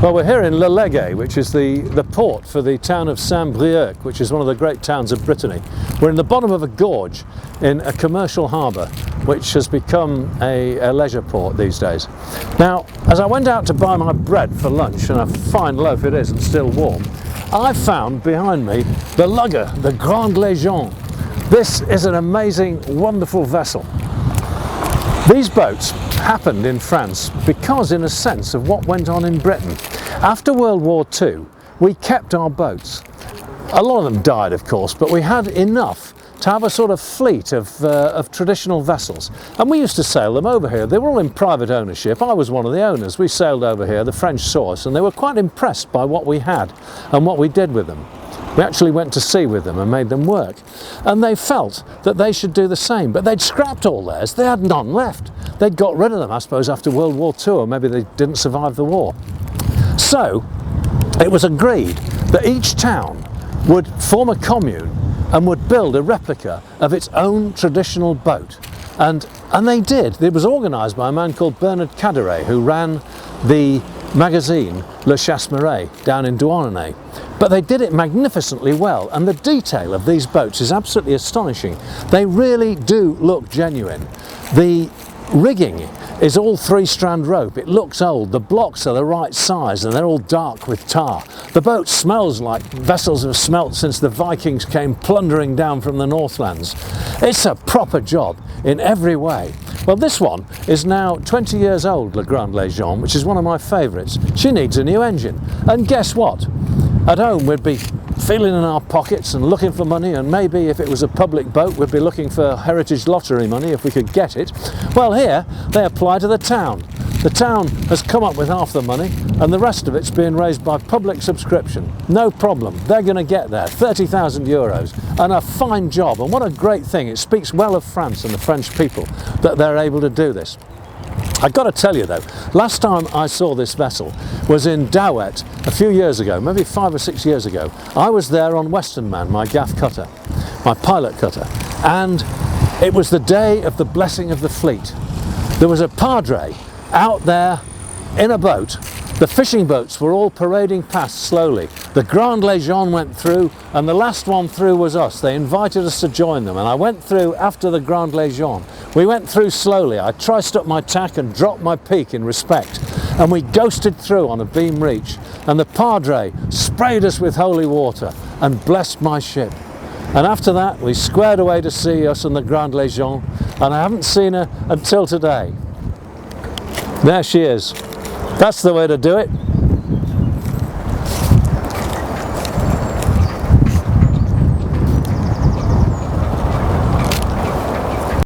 Well, we're here in Le Legon, which is the port for the town of Saint-Brieuc, which is one of the great towns of Brittany. We're in the bottom of a gorge in a commercial harbour, which has become a leisure port these days. Now, as I went out to buy my bread for lunch, and a fine loaf it is and still warm, I found behind me the lugger, the Grand Lejon. This is an amazing, wonderful vessel. These boats happened in France because, in a sense, of what went on in Britain. After World War II, we kept our boats. A lot of them died, of course, but we had enough to have a sort of fleet of traditional vessels. And we used to sail them over here. They were all in private ownership. I was one of the owners. We sailed over here. The French saw us and they were quite impressed by what we had and what we did with them. We actually went to sea with them and made them work. And they felt that they should do the same, but they'd scrapped all theirs. They had none left. They'd got rid of them, I suppose, after World War II, or maybe they didn't survive the war. So it was agreed that each town would form a commune and would build a replica of its own traditional boat. And they did. It was organised by a man called Bernard Caderet, who ran the magazine Le Chasse-Marée down in Douarnenez. But they did it magnificently well, and the detail of these boats is absolutely astonishing. They really do look genuine. The rigging is all 3-strand rope. It looks old. The blocks are the right size and they're all dark with tar. The boat smells like vessels have smelt since the Vikings came plundering down from the Northlands. It's a proper job in every way. Well, this one is now 20 years old, Le Grand Lejon, which is one of my favourites. She needs a new engine. And guess what? At home we'd be feeling in our pockets and looking for money, and maybe if it was a public boat we'd be looking for heritage lottery money if we could get it. Well, here they apply to the town. The town has come up with half the money and the rest of it's being raised by public subscription. No problem, they're going to get there. 30,000 euros and a fine job, and what a great thing. It speaks well of France and the French people that they're able to do this. I've got to tell you though, last time I saw this vessel was in Douet a few years ago, maybe 5 or 6 years ago. I was there on Western Man, my gaff cutter, my pilot cutter, and it was the day of the blessing of the fleet. There was a padre out there in a boat. The fishing boats were all parading past slowly. The Grand Lejon went through, and the last one through was us. They invited us to join them, and I went through after the Grand Lejon. We went through slowly. I triced up my tack and dropped my peak in respect, and we ghosted through on a beam reach, and the padre sprayed us with holy water and blessed my ship. And after that we squared away to see us and the Grand Lejon, and I haven't seen her until today. There she is. That's the way to do it.